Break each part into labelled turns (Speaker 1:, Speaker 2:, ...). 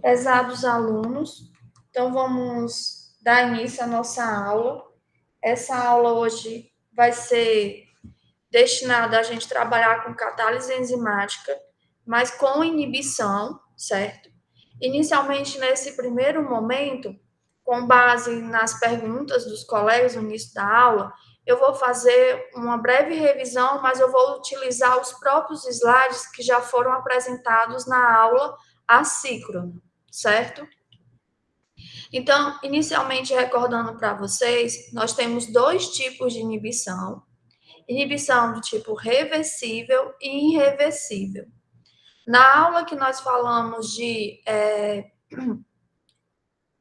Speaker 1: Prezados alunos, então vamos dar início à nossa aula. Essa aula hoje vai ser destinada a gente trabalhar com catálise enzimática, mas com inibição, certo? Inicialmente, nesse primeiro momento, com base nas perguntas dos colegas no início da aula, eu vou fazer uma breve revisão, mas eu vou utilizar os próprios slides que já foram apresentados na aula assíncrona, certo? Então, inicialmente, recordando para vocês, nós temos dois tipos de inibição. Inibição do tipo reversível e irreversível. Na aula que nós falamos de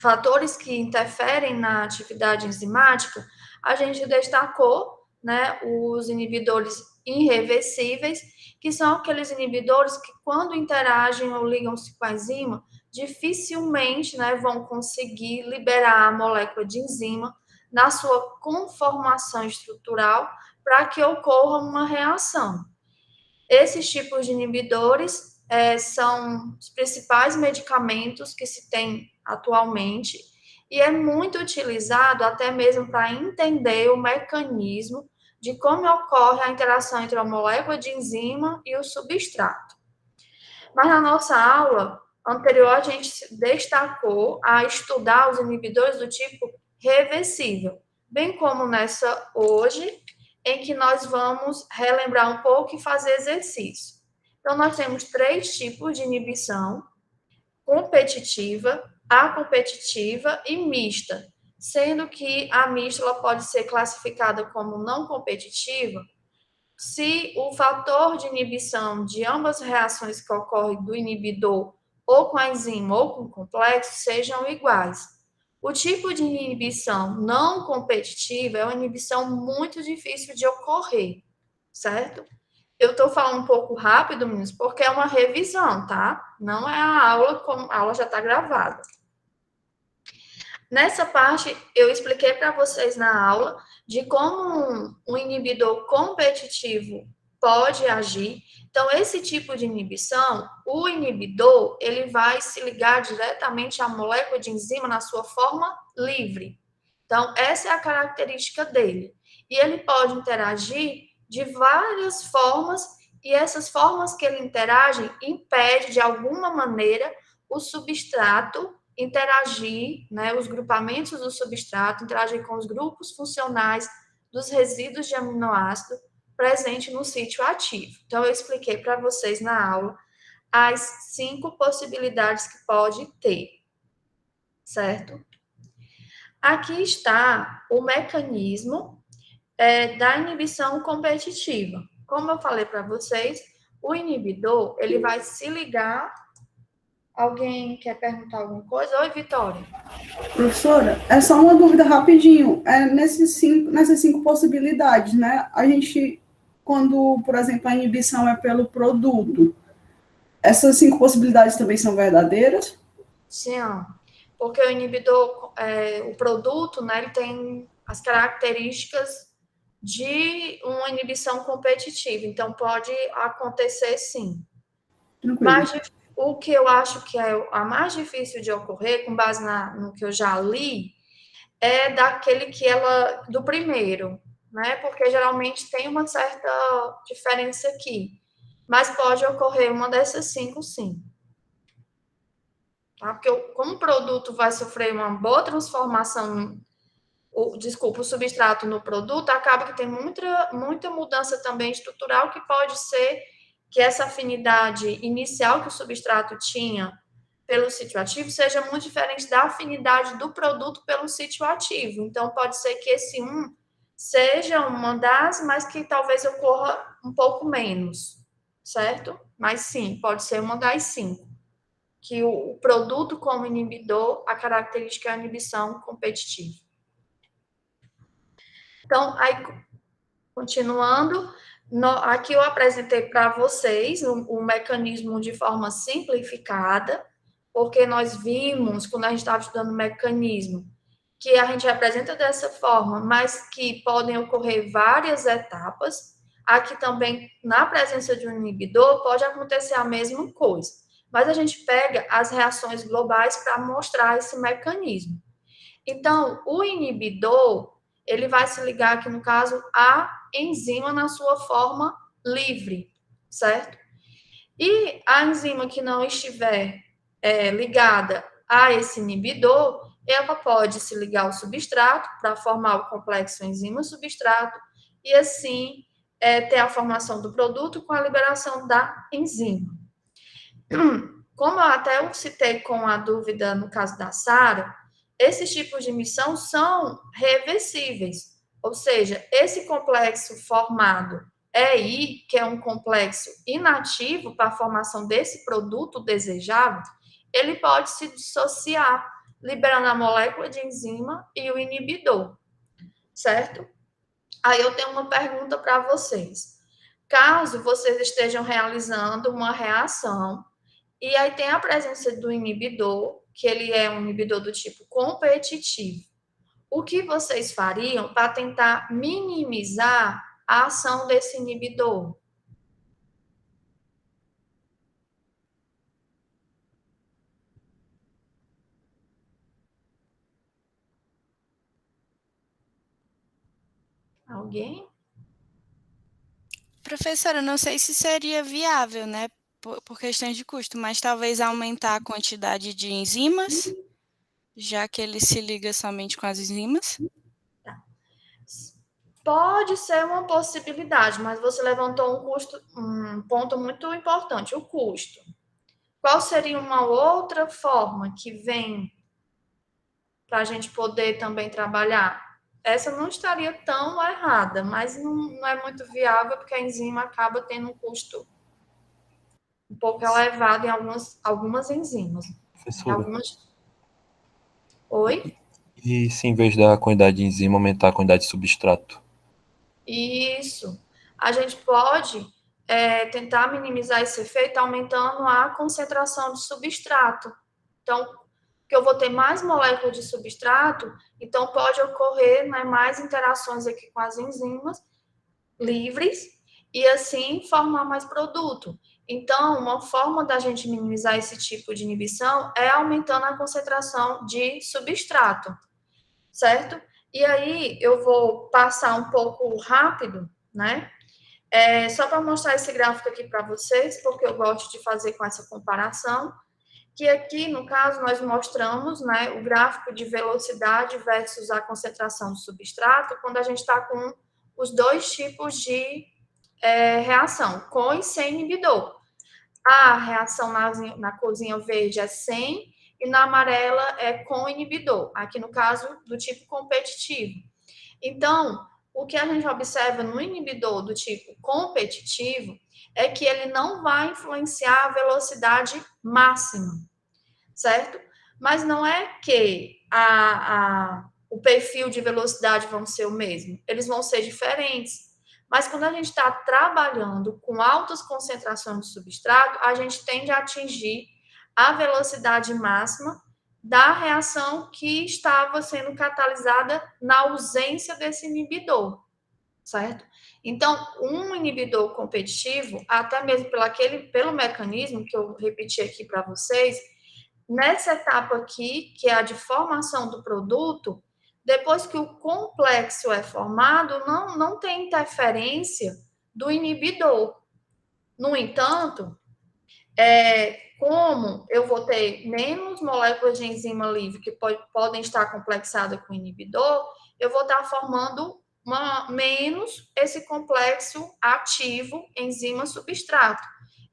Speaker 1: fatores que interferem na atividade enzimática, a gente destacou, né, os inibidores irreversíveis, que são aqueles inibidores que, quando interagem ou ligam-se com a enzima, dificilmente, né, vão conseguir liberar a molécula de enzima na sua conformação estrutural para que ocorra uma reação. Esses tipos de inibidores são os principais medicamentos que se tem atualmente e é muito utilizado até mesmo para entender o mecanismo de como ocorre a interação entre a molécula de enzima e o substrato. Mas na nossa aula anterior, a gente destacou a estudar os inibidores do tipo reversível, bem como nessa hoje, em que nós vamos relembrar um pouco e fazer exercício. Então, nós temos 3 tipos de inibição: competitiva, acompetitiva e mista, sendo que a mista ela pode ser classificada como não competitiva se o fator de inibição de ambas as reações que ocorrem do inibidor ou com a enzima ou com o complexo sejam iguais. O tipo de inibição não competitiva é uma inibição muito difícil de ocorrer, certo? Eu estou falando um pouco rápido, meninos, porque é uma revisão, tá? Não é a aula, como a aula já está gravada. Nessa parte, eu expliquei para vocês na aula de como um inibidor competitivo pode agir. Então, esse tipo de inibição, o inibidor, ele vai se ligar diretamente à molécula de enzima na sua forma livre. Então, essa é a característica dele. E ele pode interagir de várias formas, e essas formas que ele interage impedem, de alguma maneira, o substrato interagir, né, os grupamentos do substrato interagir com os grupos funcionais dos resíduos de aminoácido presente no sítio ativo. Então, eu expliquei para vocês na aula as 5 possibilidades que pode ter, certo? Aqui está o mecanismo da inibição competitiva. Como eu falei para vocês, o inibidor, ele vai se ligar. Alguém quer perguntar alguma coisa? Oi, Vitória.
Speaker 2: Professora, é só uma dúvida rapidinho. Nessas 5 possibilidades, né? A gente, quando, por exemplo, a inibição é pelo produto, essas 5 possibilidades também são verdadeiras?
Speaker 1: Sim, porque o inibidor, o produto, né, ele tem as características de uma inibição competitiva, então pode acontecer sim.
Speaker 2: Tranquilo.
Speaker 1: Mas o que eu acho que é a mais difícil de ocorrer, com base no que eu já li, é daquele do primeiro, né? Porque geralmente tem uma certa diferença aqui, mas pode ocorrer uma dessas 5, sim. Tá? Porque como o produto vai sofrer uma boa transformação, o substrato no produto, acaba que tem muita mudança também estrutural, que pode ser que essa afinidade inicial que o substrato tinha pelo sítio ativo seja muito diferente da afinidade do produto pelo sítio ativo. Então, pode ser que esse seja uma das, mas que talvez ocorra um pouco menos, certo? Mas sim, pode ser uma das 5. Que o produto como inibidor, a característica é a inibição competitiva. Então, aí, continuando, aqui eu apresentei para vocês o mecanismo de forma simplificada, porque nós vimos, quando a gente estava estudando o mecanismo, que a gente apresenta dessa forma, mas que podem ocorrer várias etapas. aqui também, na presença de um inibidor, pode acontecer a mesma coisa. Mas a gente pega as reações globais para mostrar esse mecanismo. Então, o inibidor, ele vai se ligar aqui, no caso, à enzima na sua forma livre, certo? E a enzima que não estiver ligada a esse inibidor, ela pode se ligar ao substrato para formar o complexo enzima-substrato e, assim, ter a formação do produto com a liberação da enzima. Como eu até citei com a dúvida no caso da Sara, esses tipos de emissão são reversíveis, ou seja, esse complexo formado EI, que é um complexo inativo para a formação desse produto desejável, ele pode se dissociar, liberando a molécula de enzima e o inibidor, certo? Aí eu tenho uma pergunta para vocês. Caso vocês estejam realizando uma reação e aí tem a presença do inibidor, que ele é um inibidor do tipo competitivo. O que vocês fariam para tentar minimizar a ação desse inibidor? Alguém?
Speaker 3: Professora, não sei se seria viável, né, por questão de custo, mas talvez aumentar a quantidade de enzimas, já que ele se liga somente com as enzimas.
Speaker 1: Pode ser uma possibilidade, mas você levantou um ponto muito importante, o custo. Qual seria uma outra forma que vem para a gente poder também trabalhar? Essa não estaria tão errada, mas não é muito viável porque a enzima acaba tendo um custo um pouco elevado em algumas enzimas.
Speaker 4: Professora,
Speaker 1: Oi?
Speaker 4: e se em vez da quantidade de enzima aumentar a quantidade de substrato?
Speaker 1: Isso. A gente pode tentar minimizar esse efeito aumentando a concentração de substrato. Então, que eu vou ter mais moléculas de substrato, então pode ocorrer, né, mais interações aqui com as enzimas livres e assim formar mais produto. Então, uma forma da gente minimizar esse tipo de inibição é aumentando a concentração de substrato, certo? E aí eu vou passar um pouco rápido, né? Só para mostrar esse gráfico aqui para vocês, porque eu gosto de fazer com essa comparação, que aqui, no caso, nós mostramos, né, o gráfico de velocidade versus a concentração de substrato, quando a gente está com os dois tipos de reação, com e sem inibidor. A reação na corzinha verde é sem e na amarela é com inibidor, aqui no caso do tipo competitivo. Então, o que a gente observa no inibidor do tipo competitivo é que ele não vai influenciar a velocidade máxima, certo? Mas não é que o perfil de velocidade vão ser o mesmo, eles vão ser diferentes. Mas quando a gente está trabalhando com altas concentrações de substrato, a gente tende a atingir a velocidade máxima da reação que estava sendo catalisada na ausência desse inibidor, certo? Então, um inibidor competitivo, até mesmo pelo mecanismo que eu repeti aqui para vocês, nessa etapa aqui, que é a de formação do produto, depois que o complexo é formado, não tem interferência do inibidor. No entanto, como eu vou ter menos moléculas de enzima livre que podem estar complexadas com inibidor, eu vou estar formando menos esse complexo ativo enzima-substrato.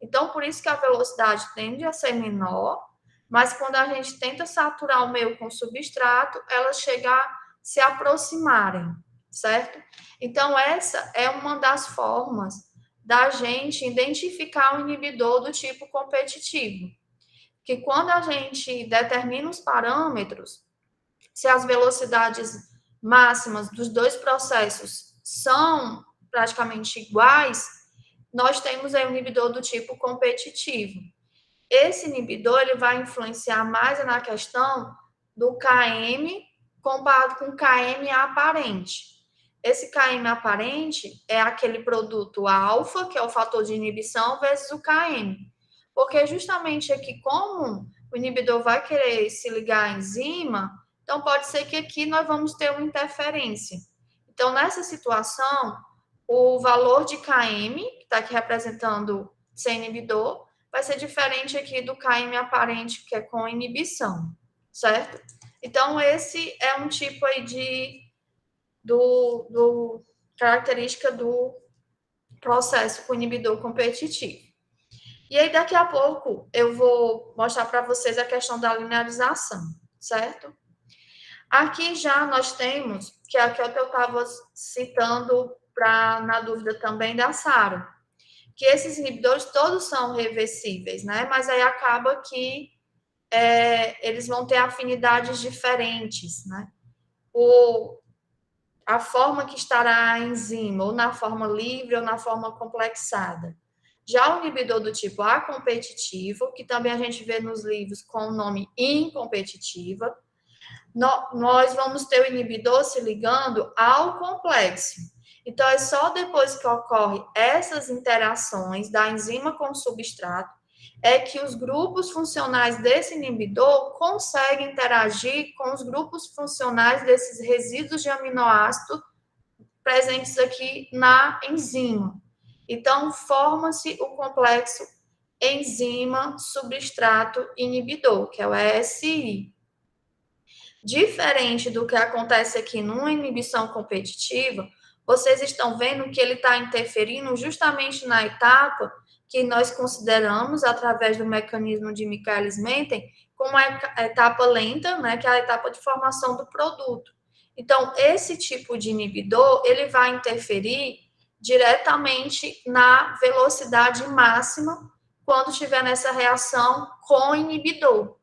Speaker 1: Então, por isso que a velocidade tende a ser menor, mas quando a gente tenta saturar o meio com substrato, elas chegam a se aproximarem, certo? Então, essa é uma das formas da gente identificar um inibidor do tipo competitivo. Que quando a gente determina os parâmetros, se as velocidades máximas dos dois processos são praticamente iguais, nós temos aí um inibidor do tipo competitivo. Esse inibidor ele vai influenciar mais na questão do KM comparado com KM aparente. esse KM aparente é aquele produto alfa, que é o fator de inibição, vezes o KM. Porque justamente aqui, como o inibidor vai querer se ligar à enzima, então pode ser que aqui nós vamos ter uma interferência. Então, nessa situação, o valor de KM, que está aqui representando sem inibidor, vai ser diferente aqui do KM aparente, que é com inibição, certo? Então, esse é um tipo aí característica do processo com inibidor competitivo. E aí, daqui a pouco, eu vou mostrar para vocês a questão da linearização, certo? Aqui já nós temos, que é o que eu estava citando na dúvida também da Sara, que esses inibidores todos são reversíveis, né? Mas aí acaba que eles vão ter afinidades diferentes, né? A forma que estará a enzima, ou na forma livre ou na forma complexada. Já o inibidor do tipo acompetitivo, que também a gente vê nos livros com o nome incompetitiva, nós vamos ter o inibidor se ligando ao complexo. Então, é só depois que ocorre essas interações da enzima com o substrato, é que os grupos funcionais desse inibidor conseguem interagir com os grupos funcionais desses resíduos de aminoácido presentes aqui na enzima. Então, forma-se o complexo enzima-substrato-inibidor, que é o ESI. Diferente do que acontece aqui numa inibição competitiva, vocês estão vendo que ele está interferindo justamente na etapa que nós consideramos, através do mecanismo de Michaelis-Menten, como a etapa lenta, né, que é a etapa de formação do produto. Então, esse tipo de inibidor, ele vai interferir diretamente na velocidade máxima quando estiver nessa reação com o inibidor,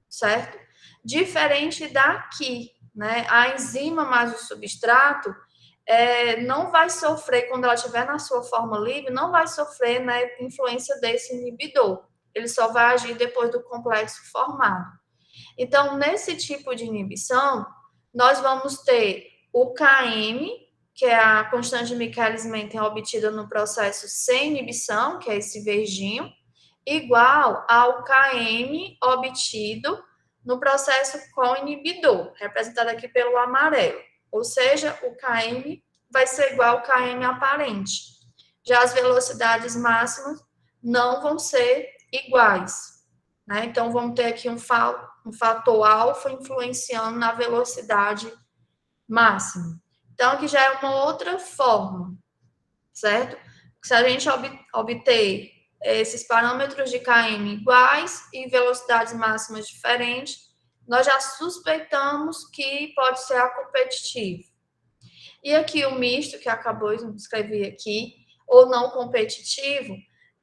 Speaker 1: certo? Diferente daqui, né? A enzima mais o substrato não vai sofrer, quando ela estiver na sua forma livre, não vai sofrer, né, influência desse inibidor. Ele só vai agir depois do complexo formado. Então, nesse tipo de inibição, nós vamos ter o KM, que é a constante de Michaelis-Menten obtida no processo sem inibição, que é esse verdinho, igual ao KM obtido no processo com inibidor, representado aqui pelo amarelo. Ou seja, o KM vai ser igual ao KM aparente. Já as velocidades máximas não vão ser iguais, né? Então, vamos ter aqui um fator alfa influenciando na velocidade máxima. Então, aqui já é uma outra forma, certo? Se a gente obter esses parâmetros de KM iguais e velocidades máximas diferentes, nós já suspeitamos que pode ser acompetitivo. E aqui o misto, que acabou de escrever aqui, ou não competitivo,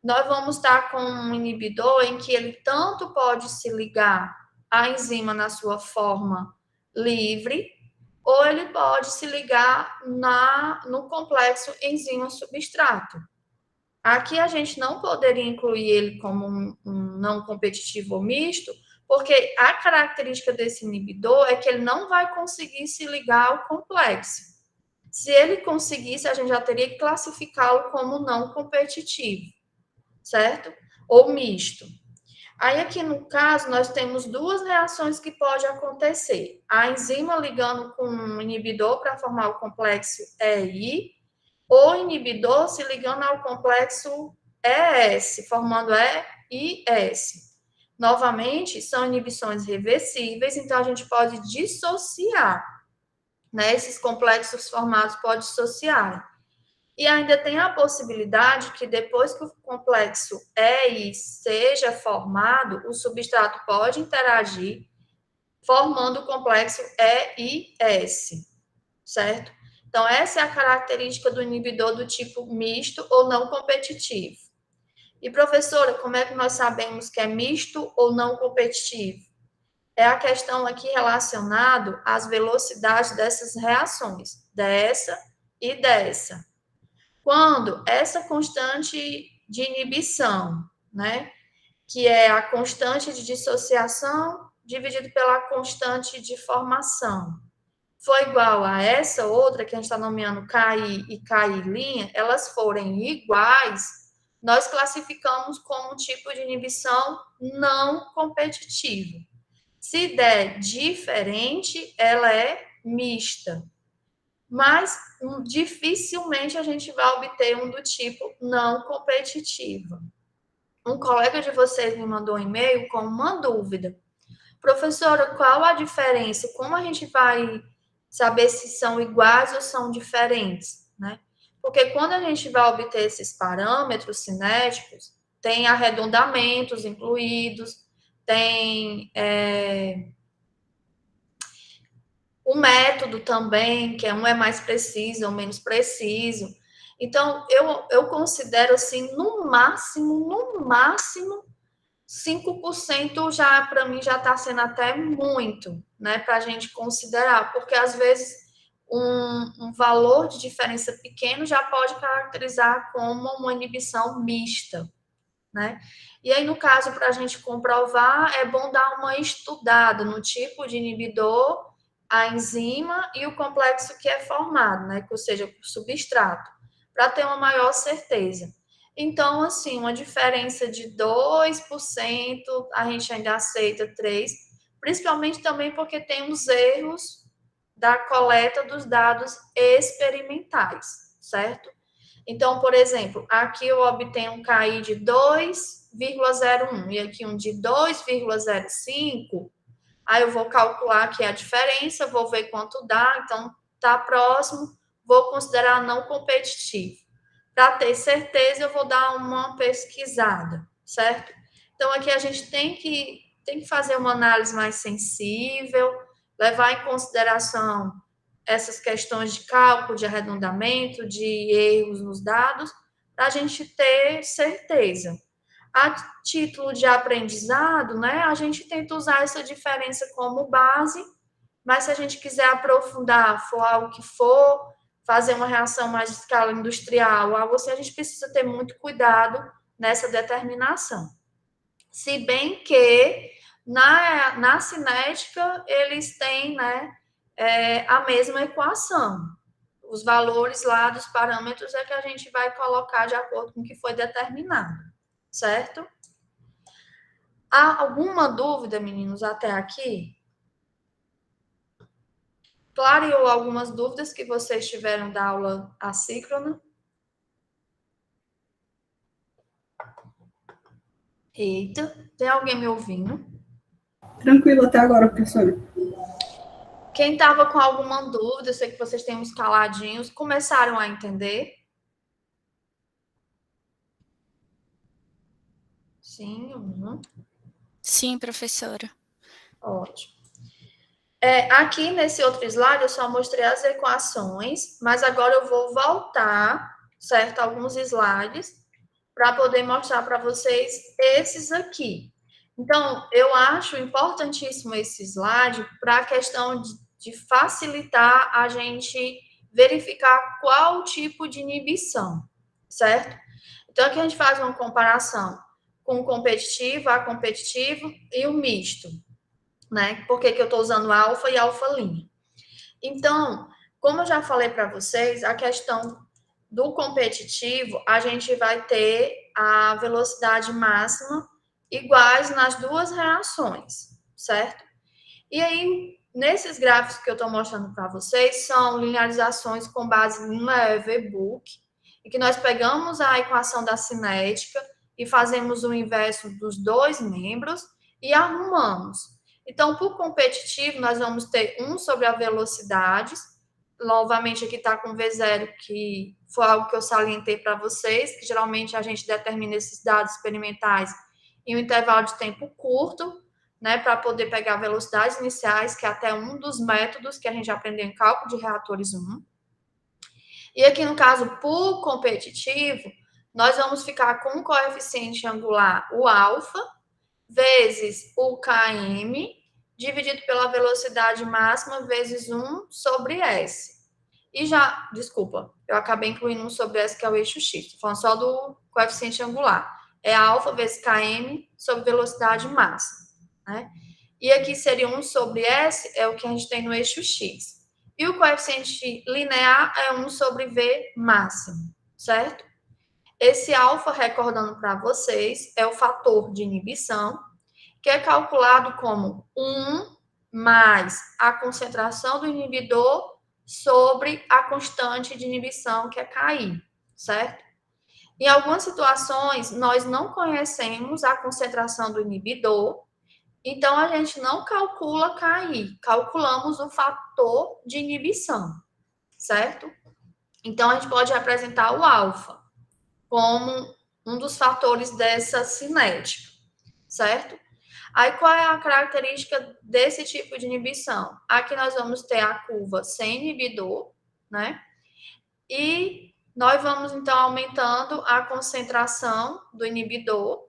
Speaker 1: nós vamos estar com um inibidor em que ele tanto pode se ligar à enzima na sua forma livre, ou ele pode se ligar no complexo enzima-substrato. Aqui a gente não poderia incluir ele como um não competitivo ou misto, porque a característica desse inibidor é que ele não vai conseguir se ligar ao complexo. Se ele conseguisse, a gente já teria que classificá-lo como não competitivo, certo? Ou misto. Aí, aqui no caso, nós temos duas reações que podem acontecer. A enzima ligando com um inibidor para formar o complexo EI, ou o inibidor se ligando ao complexo ES, formando EIS. Novamente, são inibições reversíveis, então a gente pode dissociar, né? Esses complexos formados podem dissociar. E ainda tem a possibilidade que depois que o complexo EI seja formado, o substrato pode interagir, formando o complexo EIS, certo? Então, essa é a característica do inibidor do tipo misto ou não competitivo. E, professora, como é que nós sabemos que é misto ou não competitivo? É a questão aqui relacionada às velocidades dessas reações, dessa e dessa. Quando essa constante de inibição, né, que é a constante de dissociação dividido pela constante de formação, for igual a essa outra, que a gente está nomeando KI e KI', elas forem iguais, nós classificamos como um tipo de inibição não competitiva. Se der diferente, ela é mista. Mas dificilmente a gente vai obter um do tipo não competitivo. Um colega de vocês me mandou um e-mail com uma dúvida. Professora, qual a diferença? Como a gente vai saber se são iguais ou são diferentes, né? Porque quando a gente vai obter esses parâmetros cinéticos, tem arredondamentos incluídos, tem o método também, que um é mais preciso ou menos preciso. Então, eu considero assim, no máximo, 5% já, para mim, já está sendo até muito, né, para a gente considerar, porque às vezes um valor de diferença pequeno já pode caracterizar como uma inibição mista, né? E aí, no caso, para a gente comprovar, é bom dar uma estudada no tipo de inibidor, a enzima e o complexo que é formado, né? Ou seja, o substrato, para ter uma maior certeza. Então, assim, uma diferença de 2%, a gente ainda aceita 3%, principalmente também porque tem os erros da coleta dos dados experimentais, certo? Então, por exemplo, aqui eu obtenho um KI de 2,01 e aqui um de 2,05, aí eu vou calcular aqui a diferença, vou ver quanto dá, então tá próximo, vou considerar não competitivo. Para ter certeza, eu vou dar uma pesquisada, certo? Então, aqui a gente tem que fazer uma análise mais sensível, levar em consideração essas questões de cálculo, de arredondamento, de erros nos dados, para a gente ter certeza. A título de aprendizado, né, a gente tenta usar essa diferença como base, mas se a gente quiser aprofundar, for algo que for, fazer uma reação mais de escala industrial, algo assim, a gente precisa ter muito cuidado nessa determinação. Se bem que na cinética eles têm, né, a mesma equação. Os valores lá dos parâmetros é que a gente vai colocar de acordo com o que foi determinado, certo? Há alguma dúvida, meninos, até aqui? Clareou algumas dúvidas que vocês tiveram da aula assíncrona? Eita, tem alguém me ouvindo?
Speaker 2: Tranquilo até agora, professora.
Speaker 1: Quem estava com alguma dúvida, eu sei que vocês têm uns caladinhos, começaram a entender? Sim,
Speaker 3: Sim, professora.
Speaker 1: Ótimo. Aqui nesse outro slide eu só mostrei as equações, mas agora eu vou voltar, certo? Alguns slides para poder mostrar para vocês esses aqui. Então, eu acho importantíssimo esse slide para a questão de facilitar a gente verificar qual tipo de inibição, certo? Então, aqui a gente faz uma comparação com o competitivo, a competitivo e o misto, né? Por que eu estou usando alfa e alfa-linha? Então, como eu já falei para vocês, a questão do competitivo, a gente vai ter a velocidade máxima iguais nas duas reações, certo? E aí, nesses gráficos que eu estou mostrando para vocês, são linearizações com base em Leverbook, e que nós pegamos a equação da cinética e fazemos o inverso dos dois membros e arrumamos. Então, por competitivo, nós vamos ter 1 sobre a velocidade. Novamente, aqui está com V0, que foi algo que eu salientei para vocês, que geralmente a gente determina esses dados experimentais em um intervalo de tempo curto, né, para poder pegar velocidades iniciais, que é até um dos métodos que a gente aprendeu em cálculo de reatores 1. E aqui, no caso, por competitivo, nós vamos ficar com o coeficiente angular, o alfa, vezes o km, dividido pela velocidade máxima, vezes 1 sobre S. E já, desculpa, eu acabei incluindo 1 sobre S, que é o eixo X. Estou falando só do coeficiente angular. É alfa vezes km sobre velocidade máxima, né? E aqui seria 1 sobre S, é o que a gente tem no eixo X. E o coeficiente linear é 1 sobre V máximo, certo? Esse alfa, recordando para vocês, é o fator de inibição, que é calculado como 1 mais a concentração do inibidor sobre a constante de inibição, que é KI, certo? Em algumas situações, nós não conhecemos a concentração do inibidor, então a gente não calcula KI, calculamos o fator de inibição, certo? Então a gente pode representar o alfa como um dos fatores dessa cinética, certo? Aí, qual é a característica desse tipo de inibição? Aqui nós vamos ter a curva sem inibidor, né? E nós vamos, então, aumentando a concentração do inibidor.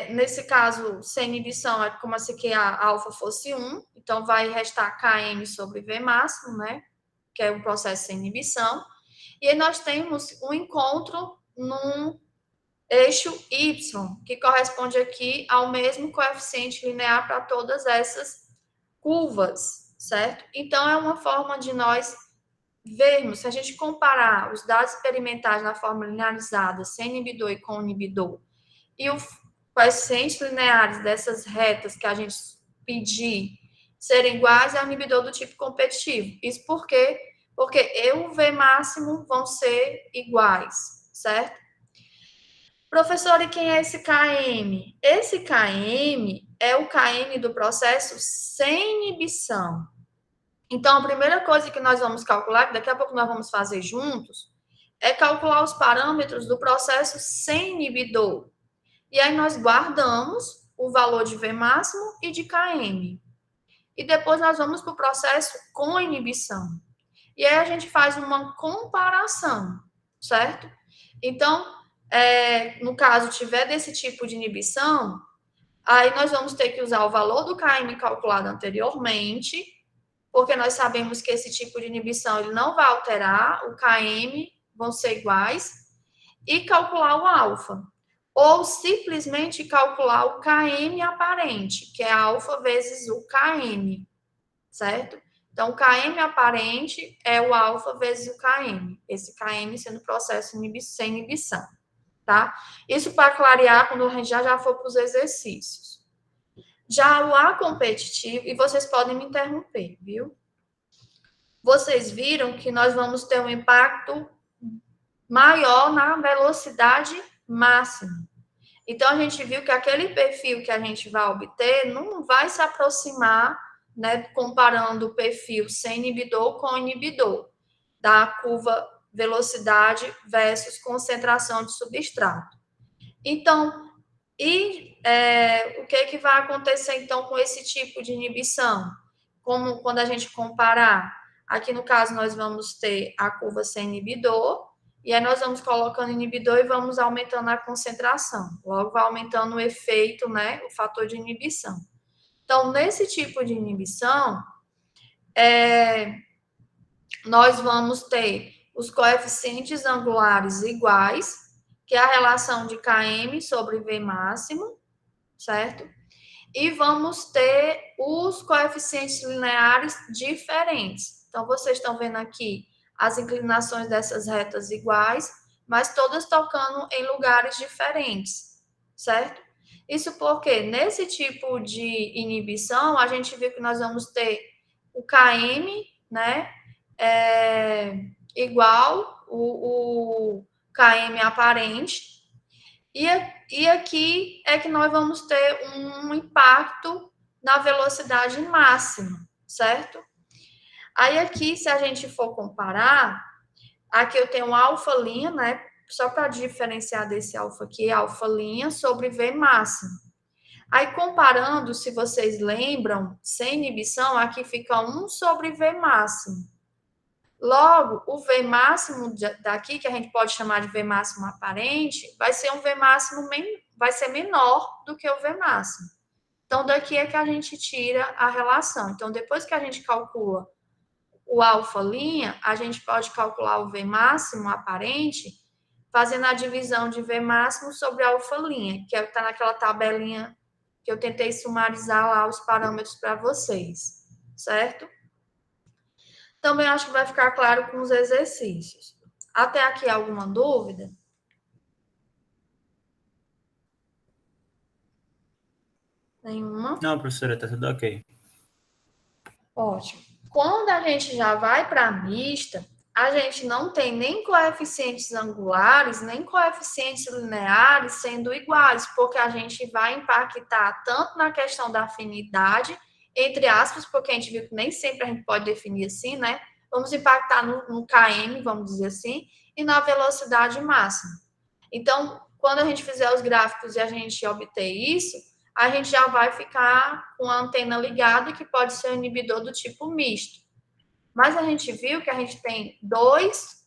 Speaker 1: Nesse caso, sem inibição, é como se aqui a alfa fosse 1, então vai restar Km sobre V máximo, né? Que é um processo sem inibição. E aí nós temos um encontro num eixo Y, que corresponde aqui ao mesmo coeficiente linear para todas essas curvas, certo? Então, é uma forma de nós vermos, se a gente comparar os dados experimentais na forma linearizada, sem inibidor e com inibidor, e os coeficientes lineares dessas retas que a gente pedir serem iguais ao inibidor do tipo competitivo. Isso por quê? Porque eu e o V máximo vão ser iguais, certo? Professor, e quem é esse KM? Esse KM é o KM do processo sem inibição. Então, a primeira coisa que nós vamos calcular, que daqui a pouco nós vamos fazer juntos, é calcular os parâmetros do processo sem inibidor. E aí nós guardamos o valor de V máximo e de KM. E depois nós vamos para o processo com inibição. E aí a gente faz uma comparação, certo? Então, no caso, tiver desse tipo de inibição, aí nós vamos ter que usar o valor do KM calculado anteriormente, porque nós sabemos que esse tipo de inibição ele não vai alterar, o KM vão ser iguais, e calcular o alfa. Ou simplesmente calcular o KM aparente, que é alfa vezes o KM, certo? Então, o KM aparente é o alfa vezes o KM, esse KM sendo processo sem inibição. Tá? Isso para clarear quando a gente já for para os exercícios. Já o A competitivo, e vocês podem me interromper, viu? Vocês viram que nós vamos ter um impacto maior na velocidade máxima. Então, a gente viu que aquele perfil que a gente vai obter não vai se aproximar, né, comparando o perfil sem inibidor com inibidor, da curva velocidade versus concentração de substrato. Então, o que vai acontecer, então, com esse tipo de inibição? Como quando a gente comparar, aqui no caso nós vamos ter a curva sem inibidor, e aí nós vamos colocando inibidor e vamos aumentando a concentração. Logo, vai aumentando o efeito, né, o fator de inibição. Então, nesse tipo de inibição, nós vamos ter os coeficientes angulares iguais, que é a relação de Km sobre V máximo, certo? E vamos ter os coeficientes lineares diferentes. Então, vocês estão vendo aqui as inclinações dessas retas iguais, mas todas tocando em lugares diferentes, certo? Isso porque, nesse tipo de inibição, a gente viu que nós vamos ter o Km, né, igual o KM aparente, e aqui é que nós vamos ter um impacto na velocidade máxima, certo? Aí aqui, se a gente for comparar, aqui eu tenho alfa', né? Só para diferenciar desse alfa aqui, alfa' sobre V máximo. Aí comparando, se vocês lembram, sem inibição, aqui fica 1 sobre V máximo. Logo, o V máximo daqui, que a gente pode chamar de V máximo aparente, vai ser um V máximo, vai ser menor do que o V máximo. Então, daqui é que a gente tira a relação. Então, depois que a gente calcula o alfa', a gente pode calcular o V máximo aparente, fazendo a divisão de V máximo sobre alfa', que é o que está naquela tabelinha que eu tentei sumarizar lá os parâmetros para vocês, certo? Também acho que vai ficar claro com os exercícios. Até aqui, alguma dúvida? Nenhuma?
Speaker 5: Não, professora, tá tudo ok.
Speaker 1: Ótimo. Quando a gente já vai para a mista, a gente não tem nem coeficientes angulares, nem coeficientes lineares sendo iguais, porque a gente vai impactar tanto na questão da afinidade, entre aspas, porque a gente viu que nem sempre a gente pode definir assim, né? Vamos impactar no km, vamos dizer assim, e na velocidade máxima. Então, quando a gente fizer os gráficos e a gente obter isso, a gente já vai ficar com a antena ligada, que pode ser um inibidor do tipo misto. Mas a gente viu que a gente tem dois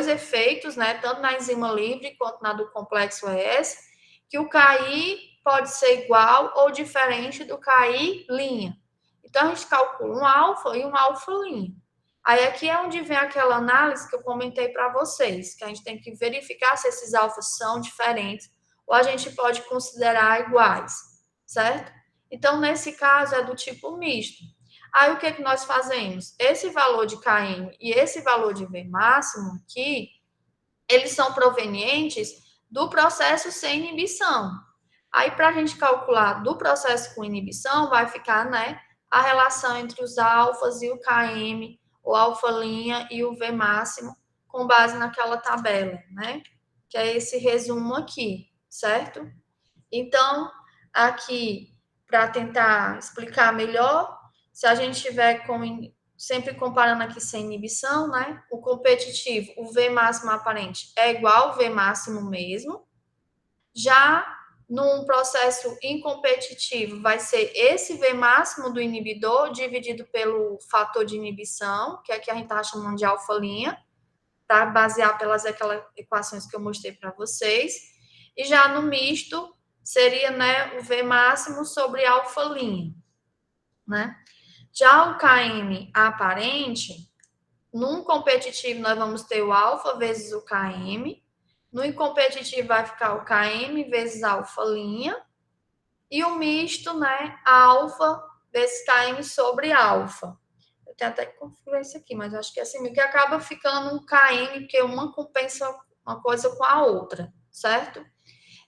Speaker 1: efeitos, né, tanto na enzima livre quanto na do complexo ES, que o KI pode ser igual ou diferente do KI linha. Então, a gente calcula um alfa e um alfa linha. Aí aqui é onde vem aquela análise que eu comentei para vocês, que a gente tem que verificar se esses alfas são diferentes ou a gente pode considerar iguais, certo? Então, nesse caso, é do tipo misto. Aí, o que nós fazemos? Esse valor de Km e esse valor de V máximo aqui, eles são provenientes do processo sem inibição. Aí, para a gente calcular do processo com inibição, vai ficar, né, a relação entre os alfas e o Km, o alfa linha e o V máximo, com base naquela tabela, né? Que é esse resumo aqui, certo? Então, aqui, para tentar explicar melhor, se a gente tiver sempre comparando aqui sem inibição, né? O competitivo, o V máximo aparente é igual ao V máximo mesmo. Já num processo incompetitivo, vai ser esse V máximo do inibidor dividido pelo fator de inibição, que aqui a gente está chamando de alfa linha, para basear pelas aquelas equações que eu mostrei para vocês. E já no misto, seria, né, o V máximo sobre alfa linha, né? Já o Km aparente, num competitivo nós vamos ter o alfa vezes o Km, no incompetitivo vai ficar o Km vezes alfa linha, e o misto, né, alfa vezes Km sobre alfa. Eu tenho até que configurar isso aqui, mas acho que é assim, que acaba ficando um Km, porque uma compensa uma coisa com a outra, certo?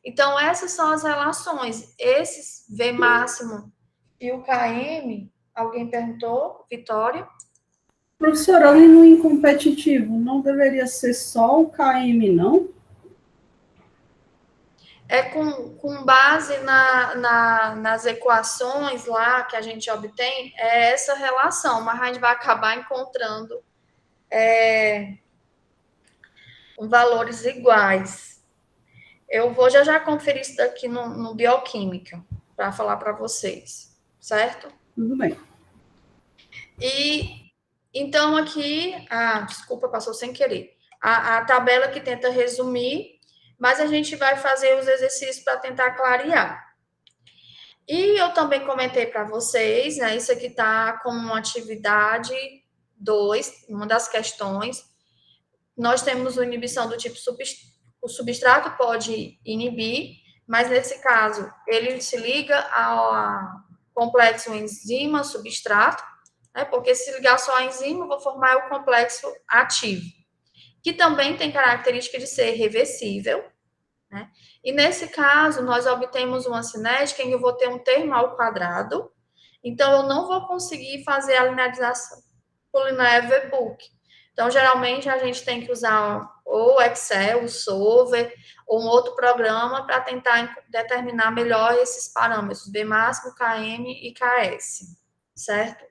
Speaker 1: Então, essas são as relações. Esses V máximo e o Km, alguém perguntou, Vitória?
Speaker 2: Professora, ali no incompetitivo, não deveria ser só o KM, não?
Speaker 1: É com base nas equações lá que a gente obtém, é essa relação, mas a gente vai acabar encontrando valores iguais. Eu vou já conferir isso daqui no Bioquímica, para falar para vocês, certo?
Speaker 2: Tudo bem.
Speaker 1: E então aqui, desculpa, passou sem querer. A tabela que tenta resumir, mas a gente vai fazer os exercícios para tentar clarear. E eu também comentei para vocês, né? Isso aqui está como uma atividade 2, uma das questões. Nós temos uma inibição do tipo o substrato pode inibir, mas nesse caso ele se liga ao complexo enzima-substrato, né? Porque se ligar só a enzima, eu vou formar o complexo ativo, que também tem característica de ser reversível, né? E nesse caso, nós obtemos uma cinética em que eu vou ter um termo ao quadrado, então eu não vou conseguir fazer a linearização por linear VBook. Então, geralmente, a gente tem que usar ou Excel, o Solver, ou um outro programa para tentar determinar melhor esses parâmetros, V máximo, Km e Ks, certo?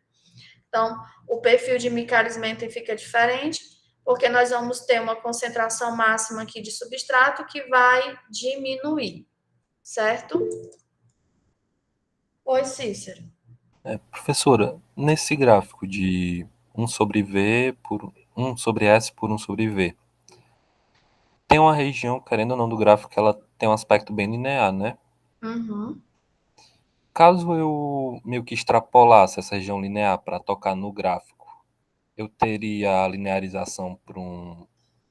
Speaker 1: Então, o perfil de microarismento fica diferente, porque nós vamos ter uma concentração máxima aqui de substrato que vai diminuir, certo? Oi, Cícero.
Speaker 4: Professora, nesse gráfico de 1 sobre V por 1 sobre S por 1 sobre V, tem uma região, querendo ou não, do gráfico que ela tem um aspecto bem linear, né?
Speaker 1: Uhum.
Speaker 4: Caso eu meio que extrapolasse essa região linear para tocar no gráfico, eu teria a linearização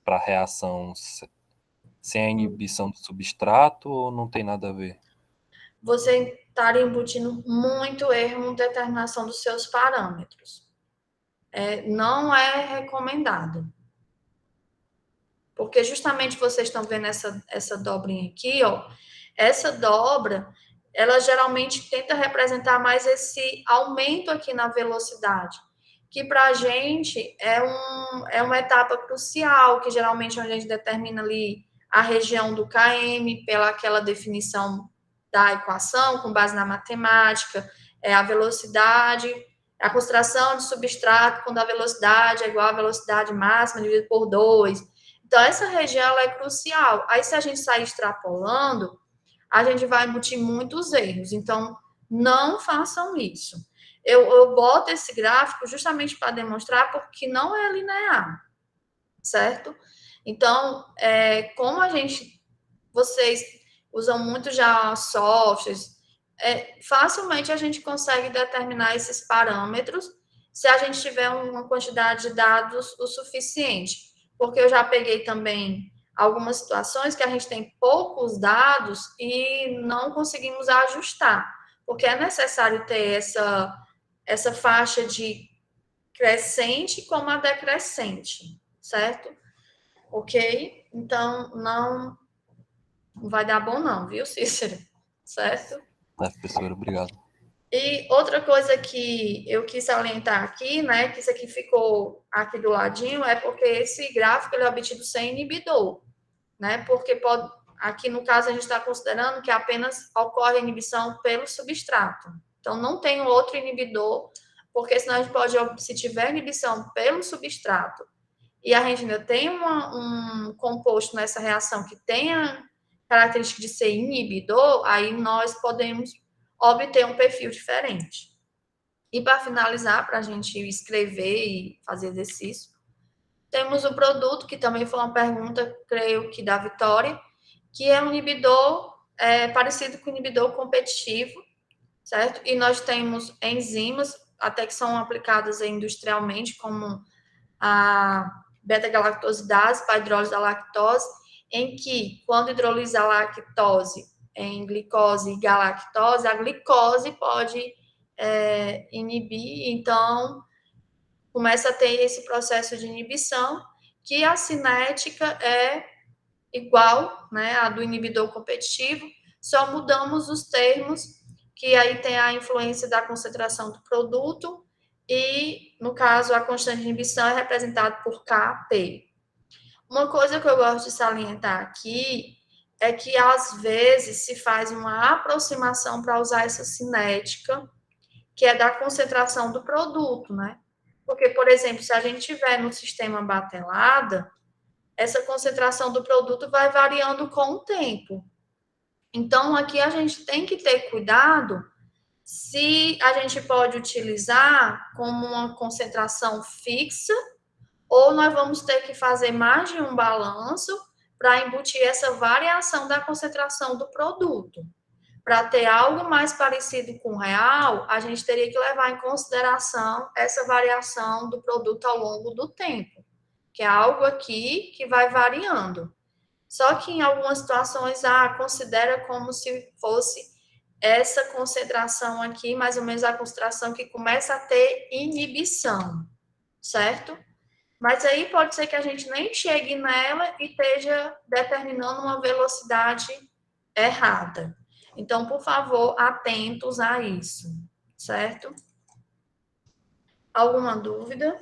Speaker 4: para a reação sem a inibição do substrato ou não tem nada a ver?
Speaker 1: Você estaria embutindo muito erro na determinação dos seus parâmetros. não é recomendado. Porque justamente vocês estão vendo essa dobrinha aqui, ó. Essa dobra, ela geralmente tenta representar mais esse aumento aqui na velocidade, que para a gente é uma etapa crucial, que geralmente a gente determina ali a região do km, pela aquela definição da equação, com base na matemática, a velocidade, a concentração de substrato, quando a velocidade é igual à velocidade máxima dividido por 2. Então, essa região é crucial. Aí, se a gente sair extrapolando, a gente vai embutir muitos erros. Então, não façam isso. Eu boto esse gráfico justamente para demonstrar porque não é linear, certo? Então, como vocês usam muito já softwares, facilmente a gente consegue determinar esses parâmetros se a gente tiver uma quantidade de dados o suficiente. Porque eu já peguei também algumas situações que a gente tem poucos dados e não conseguimos ajustar, porque é necessário ter essa faixa de crescente como a decrescente, certo? Ok? Então, não vai dar bom não, viu, Cícero? Certo?
Speaker 4: Tá, professora, obrigado.
Speaker 1: E outra coisa que eu quis salientar aqui, né, que isso aqui ficou aqui do ladinho, é porque esse gráfico ele é obtido sem inibidor, né, porque aqui no caso a gente está considerando que apenas ocorre a inibição pelo substrato. Então, não tem outro inibidor, porque senão a gente pode, se tiver inibição pelo substrato, e a gente ainda tem um composto nessa reação que tenha característica de ser inibidor, aí nós podemos obter um perfil diferente. E para finalizar, para a gente escrever e fazer exercício, temos o produto, que também foi uma pergunta, creio que da Vitória, que é um inibidor parecido com o inibidor competitivo, certo? E nós temos enzimas, até que são aplicadas industrialmente, como a beta-galactosidase, para hidrólise da lactose, em que, quando hidrolisa a lactose em glicose e galactose, a glicose pode inibir, então começa a ter esse processo de inibição, que a cinética é igual, né, à do inibidor competitivo, só mudamos os termos, que aí tem a influência da concentração do produto, e, no caso, a constante de inibição é representada por Kp. Uma coisa que eu gosto de salientar aqui é que, às vezes, se faz uma aproximação para usar essa cinética, que é da concentração do produto, né? Porque, por exemplo, se a gente tiver no sistema batelada, essa concentração do produto vai variando com o tempo. Então, aqui a gente tem que ter cuidado se a gente pode utilizar como uma concentração fixa ou nós vamos ter que fazer mais de um balanço para embutir essa variação da concentração do produto. Para ter algo mais parecido com o real, a gente teria que levar em consideração essa variação do produto ao longo do tempo, que é algo aqui que vai variando. Só que em algumas situações, considera como se fosse essa concentração aqui, mais ou menos a concentração que começa a ter inibição, certo? Mas aí pode ser que a gente nem chegue nela e esteja determinando uma velocidade errada. Então, por favor, atentos a isso, certo? Alguma dúvida?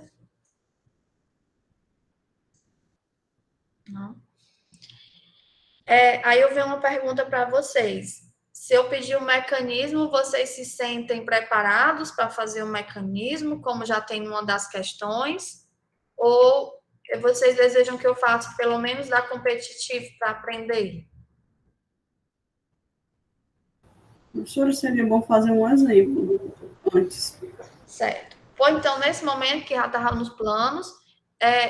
Speaker 1: Não? Aí eu venho uma pergunta para vocês. Se eu pedir um mecanismo, vocês se sentem preparados para fazer o mecanismo, como já tem numa das questões? Ou vocês desejam que eu faça pelo menos da competitivo para aprender?
Speaker 2: Professora, seria bom fazer um exemplo antes.
Speaker 1: Certo. Pois então, nesse momento que já estava nos planos,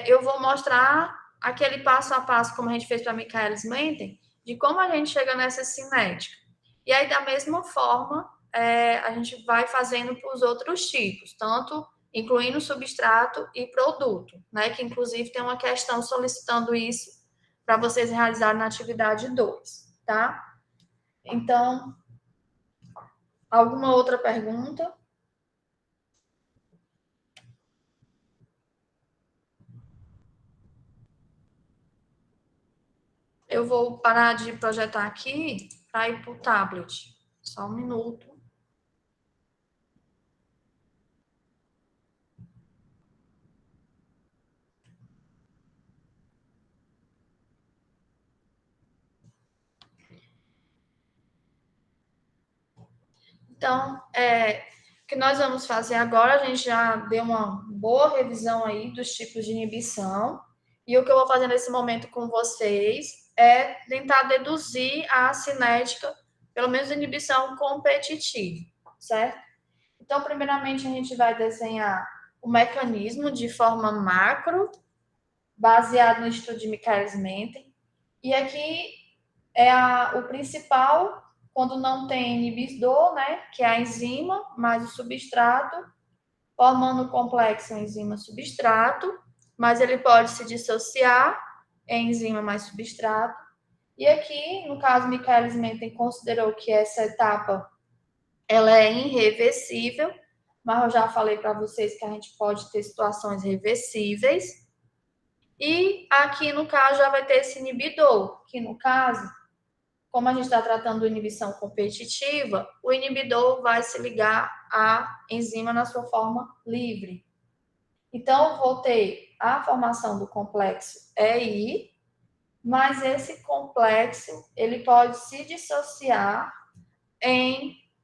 Speaker 1: eu vou mostrar aquele passo a passo, como a gente fez para Michaelis Menten, de como a gente chega nessa cinética. E aí, da mesma forma, a gente vai fazendo para os outros tipos, tanto incluindo substrato e produto, né? Que inclusive tem uma questão solicitando isso para vocês realizarem na atividade 2, tá? Então, alguma outra pergunta? eu vou parar de projetar aqui para ir para o tablet. Só um minuto. Então, o que nós vamos fazer agora, a gente já deu uma boa revisão aí dos tipos de inibição, e o que eu vou fazer nesse momento com vocês é tentar deduzir a cinética, pelo menos a inibição competitiva, certo? Então, primeiramente, a gente vai desenhar o mecanismo de forma macro, baseado no estudo de Michaelis-Menten, e aqui é o principal quando não tem inibidor, né, que é a enzima mais o substrato, formando o complexo enzima-substrato, mas ele pode se dissociar em enzima mais substrato. E aqui, no caso, Michaelis-Menten considerou que essa etapa ela é irreversível, mas eu já falei para vocês que a gente pode ter situações reversíveis. E aqui, no caso, já vai ter esse inibidor, que no caso, como a gente está tratando de inibição competitiva, o inibidor vai se ligar à enzima na sua forma livre. Então, eu vou ter a formação do complexo EI, mas esse complexo ele pode se dissociar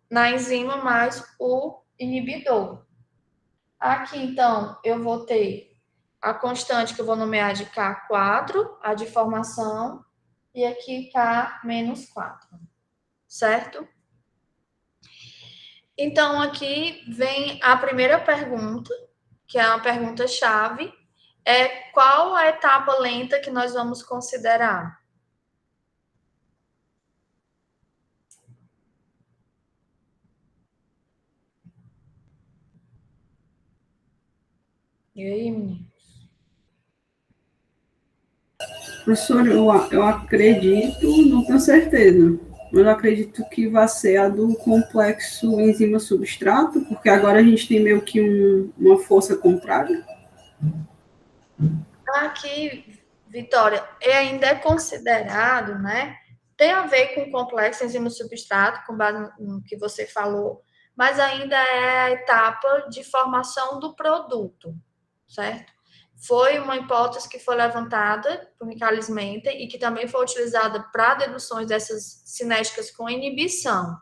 Speaker 1: na enzima mais o inibidor. Aqui, então, eu vou ter a constante que eu vou nomear de K4, a de formação, e aqui K-4, certo? Então, aqui vem a primeira pergunta, que é uma pergunta-chave, qual a etapa lenta que nós vamos considerar? E aí, menino?
Speaker 2: Professor, eu acredito, não tenho certeza, mas eu acredito que vai ser a do complexo enzima-substrato, porque agora a gente tem meio que uma força contrária.
Speaker 1: Aqui, Vitória, ainda é considerado, né? Tem a ver com o complexo enzima-substrato, com base no que você falou, mas ainda é a etapa de formação do produto, certo? Foi uma hipótese que foi levantada por Michaelis-Menten e que também foi utilizada para deduções dessas cinéticas com inibição.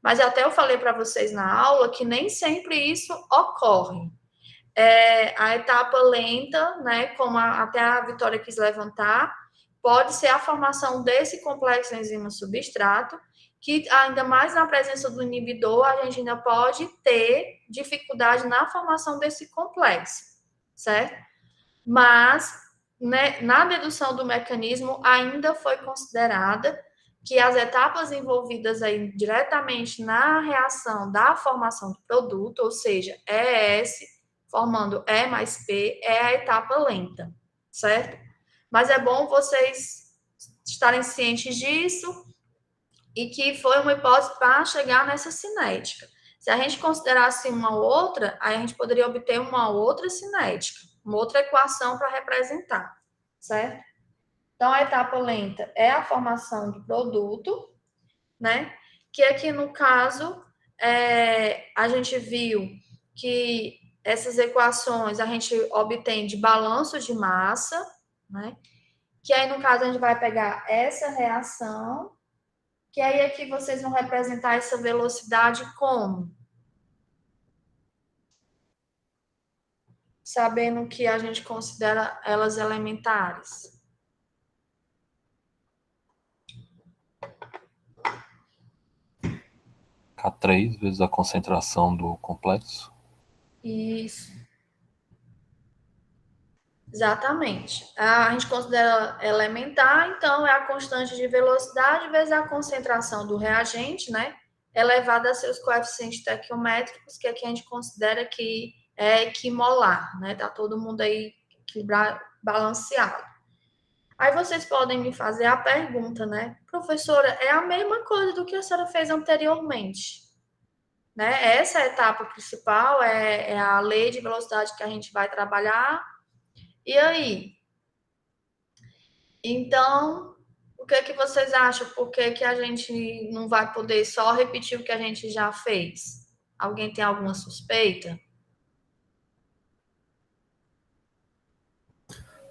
Speaker 1: Mas até eu falei para vocês na aula que nem sempre isso ocorre. A etapa lenta, né, como até a Vitória quis levantar, pode ser a formação desse complexo enzima-substrato, que ainda mais na presença do inibidor, a gente ainda pode ter dificuldade na formação desse complexo, certo? Mas, né, na dedução do mecanismo, ainda foi considerada que as etapas envolvidas aí diretamente na reação da formação do produto, ou seja, ES formando E mais P, é a etapa lenta, certo? Mas é bom vocês estarem cientes disso e que foi uma hipótese para chegar nessa cinética. Se a gente considerasse uma outra, aí a gente poderia obter uma outra cinética, uma outra equação para representar, certo? Então, a etapa lenta é a formação do produto, né? Que aqui, no caso, a gente viu que essas equações a gente obtém de balanço de massa, né? Que aí, no caso, a gente vai pegar essa reação, que aí aqui vocês vão representar essa velocidade como? Sabendo que a gente considera elas elementares.
Speaker 4: K3 vezes a concentração do complexo.
Speaker 1: Isso. Exatamente. A gente considera elementar, então é a constante de velocidade vezes a concentração do reagente, né? Elevada a seus coeficientes estequiométricos, que aqui a gente considera que é equimolar, né? Tá todo mundo aí balanceado. Aí vocês podem me fazer a pergunta, né? Professora, é a mesma coisa do que a senhora fez anteriormente, né? Essa etapa principal é a lei de velocidade que a gente vai trabalhar. E aí? Então, que vocês acham? Por que a gente não vai poder só repetir o que a gente já fez? Alguém tem alguma suspeita?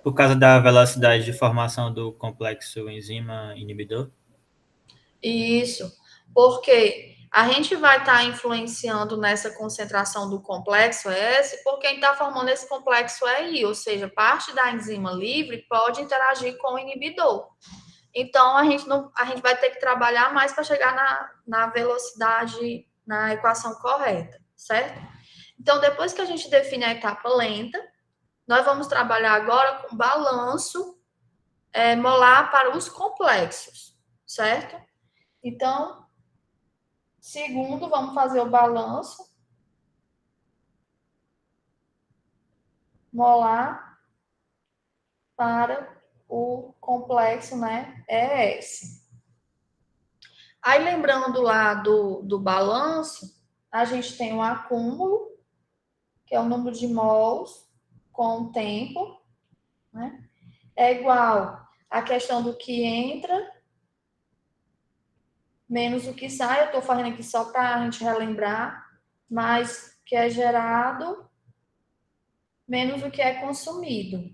Speaker 5: Por causa da velocidade de formação do complexo enzima inibidor?
Speaker 1: Isso, porque a gente vai estar influenciando nessa concentração do complexo S, porque a gente está formando esse complexo EI, ou seja, parte da enzima livre pode interagir com o inibidor. Então, a gente vai ter que trabalhar mais para chegar na velocidade, na equação correta, certo? Então, depois que a gente define a etapa lenta, nós vamos trabalhar agora com balanço molar para os complexos, certo? Então, segundo, vamos fazer o balanço molar para o complexo, né, ES. Aí, lembrando lá do balanço, a gente tem um acúmulo, que é o número de mols com o tempo, né? É igual a questão do que entra menos o que sai. Eu estou fazendo aqui só para a gente relembrar, mais que é gerado menos o que é consumido.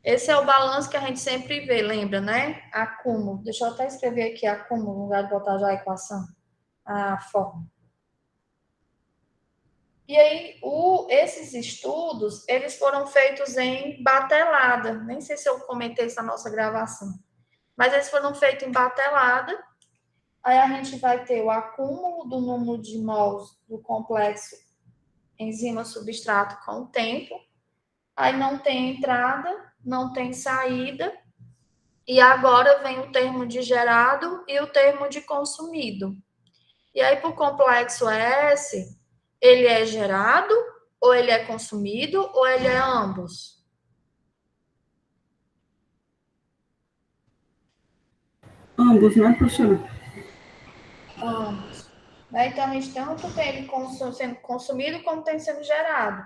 Speaker 1: Esse é o balanço que a gente sempre vê, lembra, né? Acúmulo. Deixa eu até escrever aqui acúmulo, no lugar de botar já a equação, a forma. E aí, esses estudos, eles foram feitos em batelada. Nem sei se eu comentei isso na nossa gravação. Mas eles foram feitos em batelada. Aí a gente vai ter o acúmulo do número de mols do complexo enzima-substrato com o tempo. Aí não tem entrada, não tem saída. E agora vem o termo de gerado e o termo de consumido. E aí, para o complexo S, ele é gerado, ou ele é consumido, ou ele é ambos?
Speaker 2: Ambos, né, professora?
Speaker 1: Ambos. Então, a gente tanto tem ele sendo consumido como tem sendo gerado.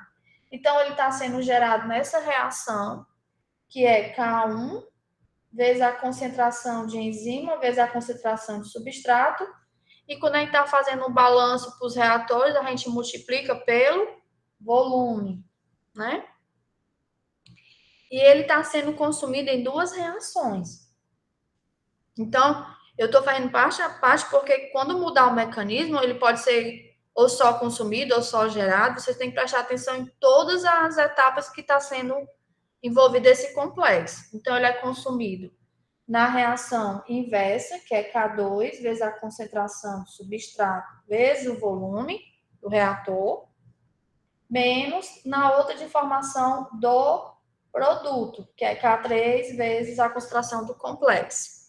Speaker 1: Então, ele está sendo gerado nessa reação, que é K1 vezes a concentração de enzima vezes a concentração de substrato. E quando a gente está fazendo um balanço para os reatores, a gente multiplica pelo volume, né? E ele está sendo consumido em duas reações. Então, eu estou fazendo parte a parte, porque quando mudar o mecanismo, ele pode ser ou só consumido ou só gerado. Vocês têm que prestar atenção em todas as etapas que está sendo envolvido esse complexo. Então, ele é consumido na reação inversa, que é K2 vezes a concentração do substrato vezes o volume do reator, menos na outra de formação do produto, que é K3 vezes a concentração do complexo.